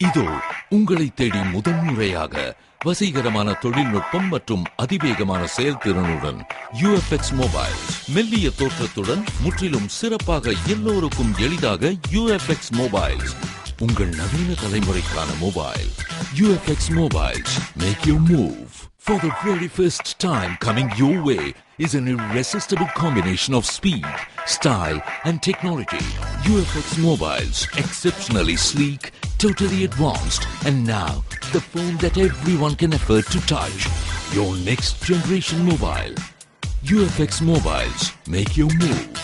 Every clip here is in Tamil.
இதோ உங்களை தேடி முதன்முறையாக வசீகரமான தொழில்நுட்பம் மற்றும் அதிவேகமான செயல்திறனுடன் UFX மொபைல்ஸ். மெல்லிய தோற்றத்துடன் முற்றிலும் சிறப்பாக எல்லோருக்கும் எளிதாக UFX மொபைல்ஸ். உங்கள் நவீன தலைமுறைக்கான mobile UFX mobiles. Make your move. For the very first time coming your way is an irresistible combination of speed, style and technology. UFX mobiles, exceptionally sleek, totally advanced, and now the phone that everyone can afford to touch. Your next generation mobile. UFX mobiles, make your move.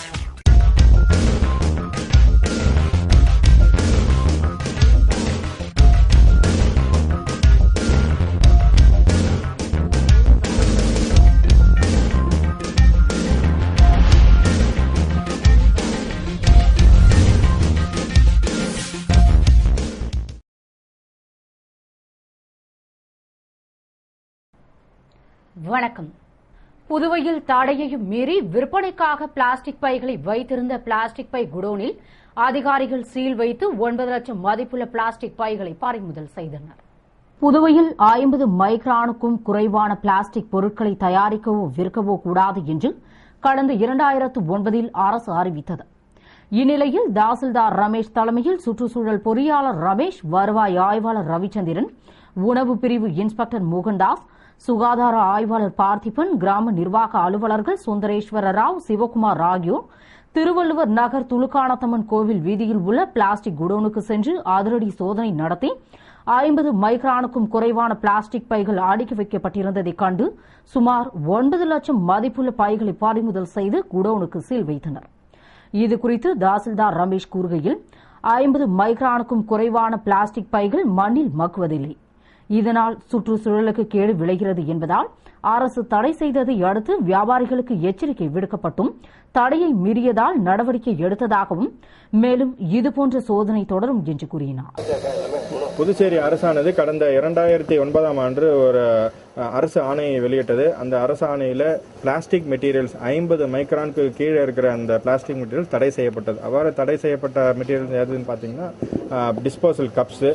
வணக்கம். புதுவையில் தடையையும் மீறி விற்பனைக்காக பிளாஸ்டிக் பைகளை வைத்திருந்த பிளாஸ்டிக் பை குடோனில் அதிகாரிகள் சீல் வைத்து 9 லட்சம் மதிப்புள்ள பிளாஸ்டிக் பைகளை பறிமுதல் செய்தனர். புதுவையில் 50 மைக்ரானுக்கும் குறைவான பிளாஸ்டிக் பொருட்களை தயாரிக்கவோ விற்கவோ கூடாது என்று கடந்த 2009 அரசு அறிவித்தது. இந்நிலையில் தாசில்தார் ரமேஷ் தலைமையில் சுற்றுச்சூழல் பொறியாளர் ரமேஷ், வருவாய் ஆய்வாளர் ரவிச்சந்திரன், உணவு பிரிவு இன்ஸ்பெக்டர் மோகன்தாஸ், சுகாதார ஆய்வாளர் பார்த்திபன், கிராம நிர்வாக அலுவலர்கள் சுந்தரேஸ்வர ராவ், சிவகுமார் ஆகியோர் திருவள்ளுவர் நகர் துலுக்கானத்தம்மன் கோவில் வீதியில் உள்ள பிளாஸ்டிக் குடோனுக்கு சென்று அதிரடி சோதனை நடத்தி 50 மைக்ரானுக்கும் குறைவான பிளாஸ்டிக் பைகள் அடுக்கி வைக்கப்பட்டிருந்ததைக் கண்டு சுமார் 9 லட்சம் மதிப்புள்ள பைகளை பறிமுதல் செய்து குடோனுக்கு சீல் வைத்தனர். இதுகுறித்து தாசில்தார் ரமேஷ் கூறுகையில், 50 மைக்ரானுக்கும் குறைவான பிளாஸ்டிக் பைகள் மண்ணில் மக்குவதில்லை. இதனால் சுற்றுச்சூழலுக்கு கேடு விளைகிறது என்பதால் அரசு தடை செய்ததை அடுத்து வியாபாரிகளுக்கு எச்சரிக்கை விடுக்கப்பட்டும் தடையை மீறியதால் நடவடிக்கை எடுத்ததாகவும், மேலும் இதுபோன்ற சோதனை தொடரும் என்று கூறினார். புதுச்சேரி அரசானது கடந்த 2009 ஆண்டு ஒரு அரசு ஆணையை வெளியிட்டது. அந்த அரசு ஆணையில பிளாஸ்டிக் மெட்டீரியல்ஸ் 50 மைக்ரானுக்கு கீழே இருக்கிற அந்த பிளாஸ்டிக் மெட்டீரியல்ஸ் தடை செய்யப்பட்டது. அவ்வாறு தடை செய்யப்பட்ட மெட்டீரியல்ஸ் எதுன்னு பார்த்தீங்கன்னா டிஸ்போசல் கப்ஸ்,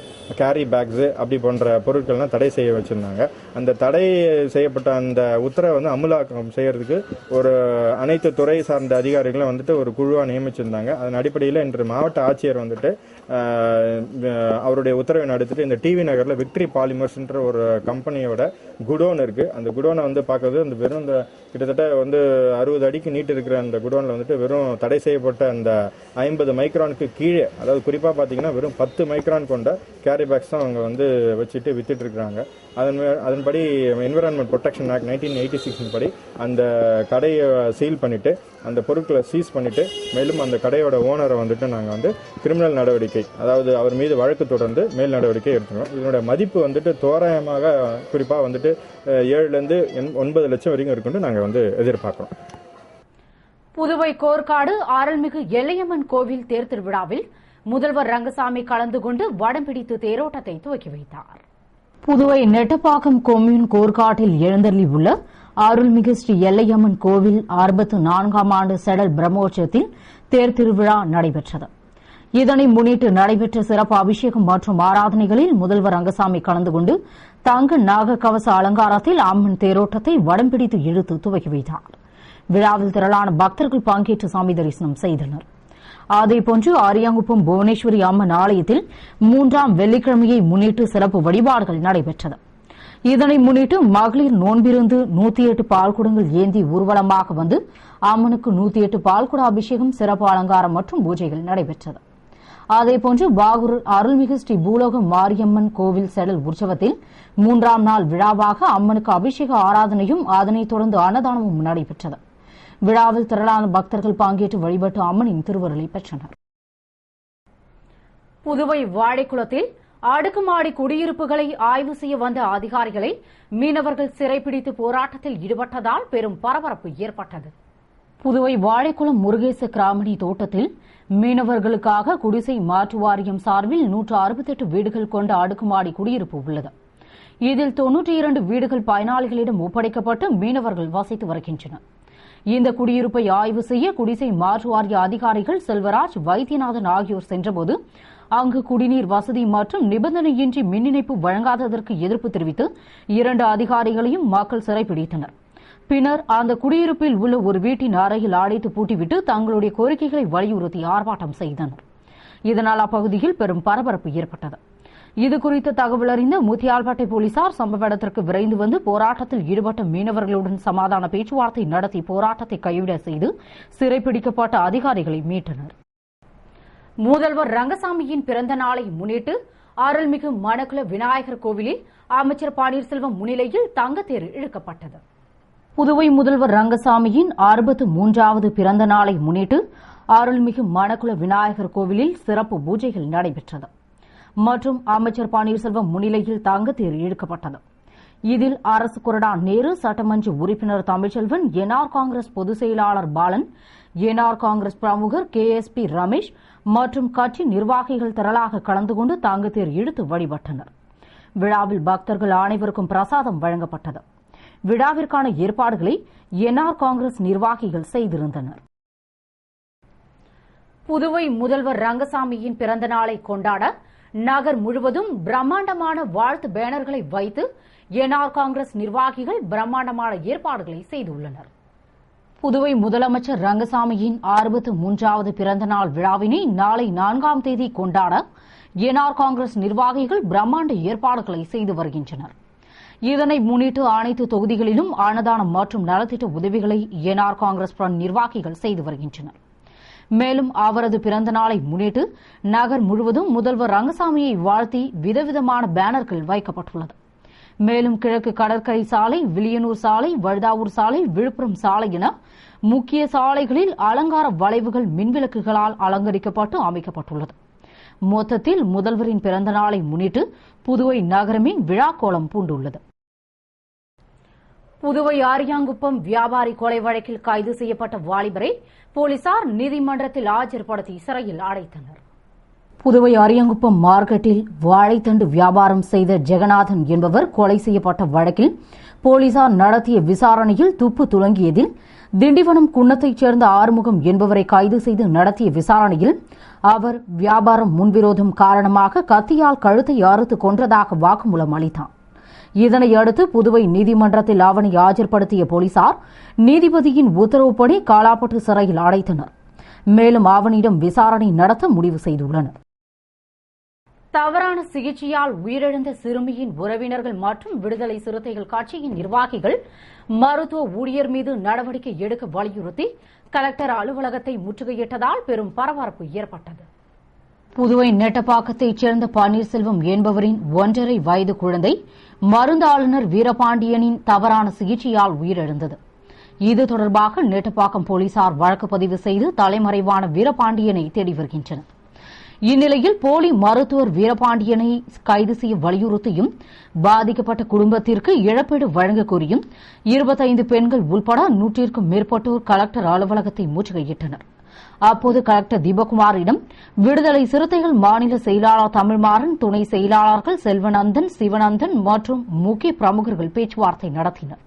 கேரி பேக்ஸ் அப்படி போன்ற பொருட்கள்லாம் தடை செய்ய வச்சிருந்தாங்க. அந்த தடை செய்யப்பட்ட அந்த உத்தரவை வந்து அமலாக்கம் செய்யறதுக்கு ஒரு அனைத்து துறை சார்ந்த அதிகாரிகளும் வந்துட்டு ஒரு குழுவாக நியமிச்சிருந்தாங்க. அதன் அடிப்படையில் இன்று மாவட்ட ஆட்சியர் வந்துட்டு அவருடைய உத்தரவை நடத்திட்டு இந்த டிவி நகர்ல விக்டரி பாலிமர்ஸ்ன்ற ஒரு கம்பெனியோட குடோன் இருக்கு. அந்த குடோனை வந்து பார்க்கறது அந்த வெறும் இந்த கிட்டத்தட்ட வந்து 60 அடிக்கு நீட்டு இருக்கிற அந்த குடோன்ல வந்துட்டு வெறும் தடை செய்யப்பட்ட அந்த 50 மைக்ரானுக்கு கீழே, அதாவது குறிப்பா பாத்தீங்கன்னா வெறும் 10 மைக்ரான் கொண்ட கேரி பேக்ஸ் தான் அவங்க வந்து வச்சுட்டு வித்துட்டு இருக்காங்க. அதன்படி என்விரான்மெண்ட் ப்ரொடெக்ஷன் ஆக்ட் 1986 படி அந்த கடையை சீல் பண்ணிட்டு அந்த பொருட்களை சீஸ் பண்ணிட்டு, மேலும் அந்த கடையோட ஓனரை வந்துட்டு நாங்கள் வந்து கிரிமினல் நடவடிக்கை, அதாவது அவர் மீது வழக்கு தொடர்ந்து மேல் நடவடிக்கை எடுத்துக்கிறோம். இதனுடைய மதிப்பு வந்துட்டு தோராயமாக குறிப்பாக வந்துட்டு 7 to 9 லட்சம் வரைக்கும் இருக்குன்னு நாங்கள் வந்து எதிர்பார்க்கிறோம். புதுவை கோர்க்காடு அருள்மிகு எல்லையம்மன் கோவில் தேர் திருவிழாவில் முதல்வர் ரங்கசாமி கலந்து கொண்டு வடம் பிடித்து தேரோட்டத்தை துவக்கி வைத்தார். புதுவை நெட்டப்பாக்கம் கொம்யூன் கோர்க்காட்டில் எழுந்தருளி உள்ள அருள்மிகு ஸ்ரீ எல்லையம்மன் கோவில் 64ஆம் ஆண்டு செடல் பிரம்மோற்சவத்தில் தேர் திருவிழா நடைபெற்றது. இதனை முன்னிட்டு நடைபெற்ற சிறப்பு அபிஷேகம் மற்றும் ஆராதனைகளில் முதல்வர் ரங்கசாமி கலந்து கொண்டு தங்க நாக கவச அலங்காரத்தில் அம்மன் தேரோட்டத்தை வடம் பிடித்து இழுத்து துவக்கி வைத்தார். விழாவில் திரளான பக்தர்கள் பங்கேற்று சாமி தரிசனம் செய்தனர். அதேபோன்று அரியாங்குப்பம் புவனேஸ்வரி அம்மன் ஆலயத்தில் 3ஆம் வெள்ளிக்கிழமையை முன்னிட்டு சிறப்பு வழிபாடுகள் நடைபெற்றது. இதனை முன்னிட்டு மகளிர் நோன்பிருந்து 108 பால்குடங்கள் ஏந்தி ஊர்வலமாக வந்து அம்மனுக்கு 108 பால்குட அபிஷேகம், சிறப்பு அலங்காரம் மற்றும் பூஜைகள் நடைபெற்றது. அதேபோன்று பாகூர் அருள்மிகு ஸ்ரீ பூலோக மாரியம்மன் கோவில் செடல் உற்சவத்தில் 3ஆம் நாள் விழாவாக அம்மனுக்கு அபிஷேக ஆராதனையும் அதனைத் தொடர்ந்து அன்னதானமும் நடைபெற்றது. விழாவில் திரளான பக்தர்கள் பங்கேற்று வழிபட்டு அம்மனின் திருவருளை பெற்றனர். புதுவை வாழைக்குளத்தில் அடுக்குமாடி குடியிருப்புகளை ஆய்வு செய்ய வந்த அதிகாரிகளை மீனவர்கள் சிறைப்பிடித்து போராட்டத்தில் ஈடுபட்டதால் பெரும் பரபரப்பு ஏற்பட்டது. புதுவை வாழைக்குளம் முருகேச கிராமணி தோட்டத்தில் மீனவர்களுக்காக குடிசை மாற்று வாரியம் சார்பில் 168 வீடுகள் கொண்ட அடுக்குமாடி குடியிருப்பு உள்ளது. இதில் 92 வீடுகள் பயனாளிகளிடம் ஒப்படைக்கப்பட்டு மீனவர்கள் வசித்து வருகின்றனர். இந்த குடியிருப்பை ஆய்வு செய்ய குடிசை மாற்று வாரிய அதிகாரிகள் செல்வராஜ், வைத்தியநாதன் ஆகியோர் சென்றபோது அங்கு குடிநீர் வசதி மற்றும் நிபந்தனையின்றி மின் இணைப்பு வழங்காததற்கு எதிர்ப்பு தெரிவித்து 2 அதிகாரிகளையும் மக்கள் சிறைப்பிடித்தனர். பின்னர் அந்த குடியிருப்பில் உள்ள ஒரு வீட்டின் அறையில் அடைத்து பூட்டிவிட்டு தங்களுடைய கோரிக்கைகளை வலியுறுத்தி ஆர்ப்பாட்டம் செய்தனர். இதனால் அப்பகுதியில் பெரும் பரபரப்பு ஏற்பட்டது. இதுகுறித்த தகவல் அறிந்த முத்தியால்பேட்டை போலீசார் சம்பவ இடத்திற்கு விரைந்து வந்து போராட்டத்தில் ஈடுபட்ட மீனவர்களுடன் சமாதான பேச்சுவார்த்தை நடத்தி போராட்டத்தை கைவிட செய்து சிறைப்பிடிக்கப்பட்ட அதிகாரிகளை மீட்டனர். முதல்வர் ரங்கசாமியின் பிறந்த நாளை முன்னிட்டு அருள்மிகு மணக்குள விநாயகர் கோவிலில் அமைச்சர் பன்னீர்செல்வம் முன்னிலையில் தங்கத்தேர் இழுக்கப்பட்டது. புதுவை முதல்வர் ரங்கசாமியின் 63வது பிறந்த நாளை முன்னிட்டு அருள்மிகு மணக்குள விநாயகர் கோவிலில் சிறப்பு பூஜைகள் நடைபெற்றது மற்றும் அமைச்சர் பன்னீர்செல்வம் முன்னிலையில் தங்கத்தேர் இழுக்கப்பட்டது. இதில் அரசு கொறடா நேரு, சட்டமன்ற உறுப்பினர் தமிழ்ச்செல்வன், என்ஆர் காங்கிரஸ் பொதுச் செயலாளர் பாலன், என்ஆர் காங்கிரஸ் பிரமுகர் KSP ரமேஷ் மற்றும் கட்சி நிர்வாகிகள் திரளாக கலந்து கொண்டு தங்கத்தேர் இழுத்து வழிபட்டனர். விழாவில் பக்தர்கள் அனைவருக்கும் பிரசாதம் வழங்கப்பட்டது. விழாவிற்கான ஏற்பாடுகளை என்ஆர் காங்கிரஸ் நிர்வாகிகள் செய்திருந்தனர். புதுவை முதல்வர் ரங்கசாமியின் பிறந்த நாளை கொண்டாட நகர் முழுவதும் பிரம்மாண்டமான வாழ்த்து பேனர்களை வைத்து என்ஆர் காங்கிரஸ் நிர்வாகிகள் பிரம்மாண்டமான ஏற்பாடுகளை செய்துள்ளனர். புதுவை முதலமைச்சர் ரங்கசாமியின் 63வது பிறந்த நாள் விழாவினை நாளை 4ஆம் தேதி கொண்டாட என்ஆர் காங்கிரஸ் நிர்வாகிகள் பிரம்மாண்ட ஏற்பாடுகளை செய்து வருகின்றனர். இதனை முன்னிட்டு அனைத்து தொகுதிகளிலும் அன்னதானம் மற்றும் நலத்திட்ட உதவிகளை என்ஆர் காங்கிரஸ் நிர்வாகிகள் செய்து வருகின்றனர். மேலும் அவரது பிறந்த நாளை முன்னிட்டு நகர் முழுவதும் முதல்வர் ரங்கசாமியை வாழ்த்தி விதவிதமான பேனர்கள் வைக்கப்பட்டுள்ளது. மேலும் கிழக்கு கடற்கரை சாலை, வில்லியனூர் சாலை, வழுதாவூர் சாலை, விழுப்புரம் சாலை என முக்கிய சாலைகளில் அலங்கார வளைவுகள் மின்விளக்குகளால் அலங்கரிக்கப்பட்டு அமைக்கப்பட்டுள்ளது. மொத்தத்தில் முதல்வரின் பிறந்த நாளை முன்னிட்டு புதுவை நகரமே விழாக்கோலம் பூண்டுள்ளது. புதுவை ஆரியாங்குப்பம் வியாபாரி கொலை வழக்கில் கைது செய்யப்பட்ட வாலிபரை போலீசார் நீதிமன்றத்தில் ஆஜர்படுத்தி சிறையில் அடைத்தனர். புதுவை ஆரியாங்குப்பம் மார்க்கெட்டில் வாழைத்தண்டு வியாபாரம் செய்த ஜெகநாதன் என்பவர் கொலை செய்யப்பட்ட வழக்கில் போலீசார் நடத்திய விசாரணையில் துப்பு துலங்கியதில் திண்டிவனம் குன்னத்தைச் சேர்ந்த ஆறுமுகம் என்பவரை கைது செய்து நடத்திய விசாரணையில் அவர் வியாபாரம் முன்விரோதம் காரணமாக கத்தியால் கழுத்தை அறுத்து கொன்றதாக வாக்குமூலம் அளித்தார். இதனையடுத்து புதுவை நீதிமன்றத்தில் அவனை ஆஜர்படுத்திய போலீசார் நீதிபதியின் உத்தரவுப்படி காலாப்பட்டு சிறையில் அடைத்தனர். மேலும் அவனிடம் விசாரணை நடத்த முடிவு செய்துள்ளனர். தவறான சிகிச்சையால் உயிரிழந்த சிறுமியின் உறவினர்கள் மற்றும் விடுதலை சிறுத்தைகள் கட்சியின் நிர்வாகிகள் மருத்துவ ஊழியர் மீது நடவடிக்கை எடுக்க வலியுறுத்தி கலெக்டர் அலுவலகத்தை முற்றுகையிட்டதால் பெரும் பரபரப்பு ஏற்பட்டது. புதுவை நெட்டப்பாக்கத்தைச் சேர்ந்த பன்னீர்செல்வம் என்பவரின் 1.5 வயது குழந்தை மருந்தாளுநர் வீரபாண்டியனின் தவறான சிகிச்சையால் உயிரிழந்தது. இது தொடர்பாக நெட்டப்பாக்கம் போலீசார் வழக்கு பதிவு செய்து தலைமறைவான வீரபாண்டியனை தேடி வருகின்றனர். இந்நிலையில் போலி மருத்துவர் வீரபாண்டியனை கைது செய்ய வலியுறுத்தியும் பாதிக்கப்பட்ட குடும்பத்திற்கு இழப்பீடு வழங்க கோரியும் 25 பெண்கள் உள்பட 100க்கும் மேற்பட்டோர் கலெக்டர் அலுவலகத்தை முற்றுகையிட்டனர். அப்போது கலெக்டர் தீபக்குமாரிடம் விடுதலை சிறுத்தைகள் மாநில செயலாளர் தமிழ்மாறன், துணை செயலாளர்கள் செல்வநந்தன், சிவநந்தன் மற்றும் முக்கிய பிரமுகர்கள் பேச்சுவார்த்தை நடத்தினர்.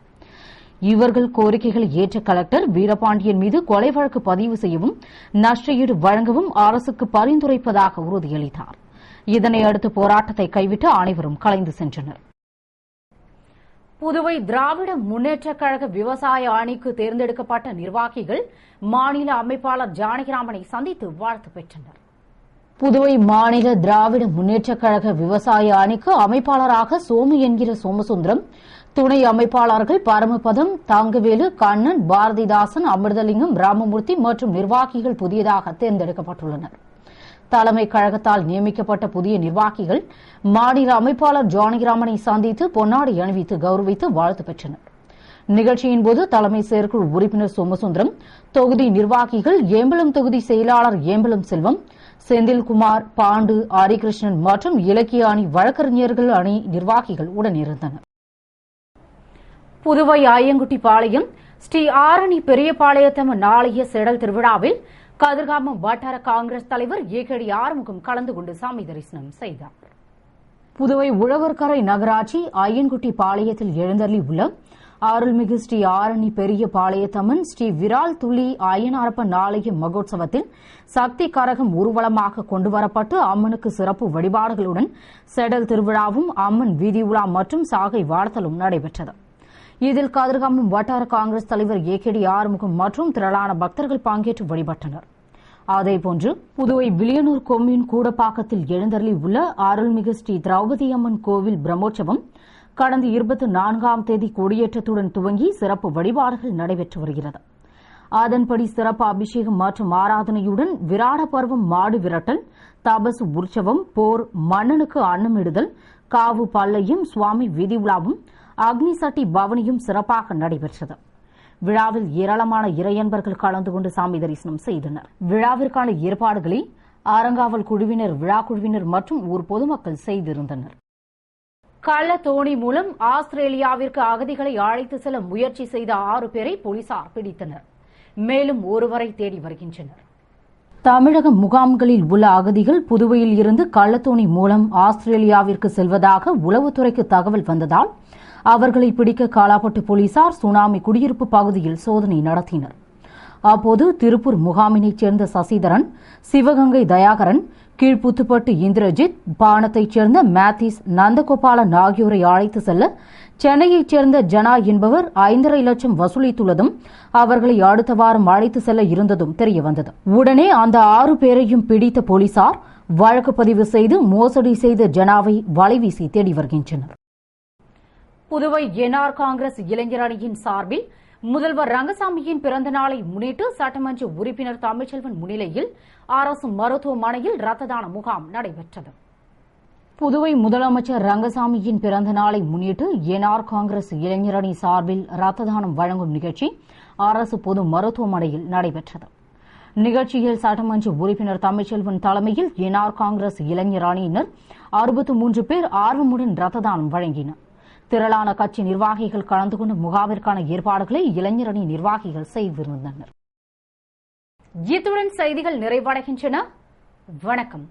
இவர்கள் கோரிக்கைகளை ஏற்ற கலெக்டர் வீரபாண்டியன் மீது கொலை வழக்கு பதிவு செய்யவும் நஷ்டஈடு வழங்கவும் அரசுக்கு பரிந்துரைப்பதாக உறுதியளித்தார். இதனையடுத்து போராட்டத்தை கைவிட்டு அனைவரும் கலைந்து சென்றனர். புதுவை திராவிட முன்னேற்றக் கழக விவசாய அணிக்கு தேர்ந்தெடுக்கப்பட்ட நிர்வாகிகள் மாநில அமைப்பாளர் ஜானகிராமனை சந்தித்து வாழ்த்து பெற்றனர். புதுவை மாநில திராவிட முன்னேற்றக் கழக விவசாய அணிக்கு அமைப்பாளராக சோமு என்கிற சோமசுந்தரம், துணை அமைப்பாளர்கள் பரமபதம், தங்கவேலு, கண்ணன், பாரதிதாசன், அமிர்தலிங்கம், ராமமூர்த்தி மற்றும் நிர்வாகிகள் புதியதாக தேர்ந்தெடுக்கப்பட்டுள்ளனர். தலைமை கழகத்தால் நியமிக்கப்பட்ட புதிய நிர்வாகிகள் மாநில அமைப்பாளர் ஜானகிராமனை சந்தித்து பொன்னாடை அணிவித்து கௌரவித்து வாழ்த்து பெற்றனர். நிகழ்ச்சியின்போது தலைமை செயற்குழு உறுப்பினர் சோமசுந்தரம், தொகுதி நிர்வாகிகள் ஏம்பலம் தொகுதி செயலாளர் ஏம்பலம் செல்வம், செந்தில்குமார், பாண்டு, ஹரிகிருஷ்ணன் மற்றும் இலக்கிய அணி வழக்கறிஞர்கள் அணி நிர்வாகிகள் உடனிருந்தனர். புதுவை ஆயங்குட்டிப்பாளையம் ஸ்ரீ ஆரணி பெரியபாளையத்தம்மன் ஆலய செடல் திருவிழாவில் கதிர்காமம் வட்டார காங்கிரஸ் தலைவர் ஏகடி ஆறுமுகம் கலந்து கொண்டு சாமி தரிசனம் செய்தார். புதுவை உழவர்கரை நகராட்சி ஐயன்குட்டி பாளையத்தில் எழுந்தருளி உள்ள அருள்மிகு ஸ்ரீ ஆரணி பெரிய பாளையத்தம்மன் ஸ்ரீ விரால் துளி அய்யனாரப்பன் ஆலய மகோத்சவத்தில் சக்தி கரகம் ஊர்வலமாக கொண்டுவரப்பட்டு அம்மனுக்கு சிறப்பு வழிபாடுகளுடன் செடல் திருவிழாவும் அம்மன் வீதி உலா மற்றும் சாகை வாழ்த்தலும் நடைபெற்றது. இதில் கதிர்காமம் வட்டார காங்கிரஸ் தலைவர் ஏகேடி ஆறுமுகம் மற்றும் திரளான பக்தர்கள் பங்கேற்று வழிபட்டனர். அதேபோன்று புதுவை வில்லியனூர் கொம்யூன் கூடப்பாக்கத்தில் எழுந்தருளி உள்ள அருள்மிகு ஸ்ரீ திரௌபதி அம்மன் கோவில் பிரம்மோற்சவம் கடந்த 24ஆம் தேதி கொடியேற்றத்துடன் துவங்கி சிறப்பு வழிபாடுகள் நடைபெற்று வருகிறது. அதன்படி சிறப்பு அபிஷேகம் மற்றும் ஆராதனையுடன் விராட பருவம் மாடு விரட்டல், தபசு உற்சவம், போர், மன்னனுக்கு அன்னமிடுதல், காவு பல்லையும் சுவாமி வீதி உலாவும் அக்னி சட்டி பவனியும் சிறப்பாக நடைபெற்றது. விழாவில் ஏராளமான இறையன்பர்கள் கலந்து கொண்டு சாமி தரிசனம் செய்தனர். விழாவிற்கான ஏற்பாடுகளை அறங்காவல் குழுவினர், விழா குழுவினர் மற்றும் ஊர் பொதுமக்கள் செய்திருந்தனர். கள்ள தோணி மூலம் ஆஸ்திரேலியாவிற்கு அகதிகளை அழைத்து செல்ல முயற்சி செய்த 6 பேரை போலீசார் பிடித்தனர். மேலும் ஒருவரை தேடி வருகின்றனர். தமிழக முகாம்களில் உள்ள அகதிகள் புதுவையில் இருந்து கள்ளத்தோணி மூலம் ஆஸ்திரேலியாவிற்கு செல்வதாக உளவுத்துறைக்கு தகவல் வந்ததால் அவர்களை பிடிக்க காலாப்பட்டு போலீசார் சுனாமி குடியிருப்பு பகுதியில் சோதனை நடத்தினர். அப்போது திருப்பூர் முகாமினைச் சேர்ந்த சசிதரன், சிவகங்கை தயாகரன், கீழ்புத்துப்பட்டு இந்திரஜித், பாணத்தைச் சேர்ந்த மேத்யூஸ், நந்தகோபாலன் ஆகியோரை அழைத்து செல்ல சென்னையைச் சேர்ந்த ஜனா என்பவர் 5.5 லட்சம் வசூலித்துள்ளதும் அவர்களை அடுத்த வாரம் அழைத்து செல்ல இருந்ததும் தெரியவந்தது. உடனே அந்த 6 பேரையும் பிடித்த போலீசார் வழக்கு பதிவு செய்து மோசடி செய்த ஜனாவை வலைவீசி தேடி வருகின்றனர். புதுவை என்ஆர் காங்கிரஸ் இளைஞர் அணியின் சார்பில் முதல்வர் ரங்கசாமியின் பிறந்த நாளை முன்னிட்டு சட்டமன்ற உறுப்பினர் தமிழ்ச்செல்வன் முன்னிலையில் அரசு மருத்துவமனையில் ரத்த தான முகாம் நடைபெற்றது. புதுவை முதலமைச்சர் ரங்கசாமியின் பிறந்த நாளை முன்னிட்டு என்ஆர் காங்கிரஸ் இளைஞர் அணி சார்பில் ரத்த தானம் வழங்கும் நிகழ்ச்சி அரசு பொது மருத்துவமனையில் நடைபெற்றது. நிகழ்ச்சியில் சட்டமன்ற உறுப்பினர் தமிழ்ச்செல்வன் தலைமையில் என்ஆர் காங்கிரஸ் இளைஞர் அணியினர் 63 பேர் ஆர்வமுடன் ரத்த தானம் வழங்கினர். திரளான கட்சி நிர்வாகிகள் கலந்து கொண்ட முகாமிற்கான ஏற்பாடுகளை இளைஞர் அணி நிர்வாகிகள் செய்திருந்தனர். இத்துடன் செய்திகள் நிறைவடைகின்றன. வணக்கம்.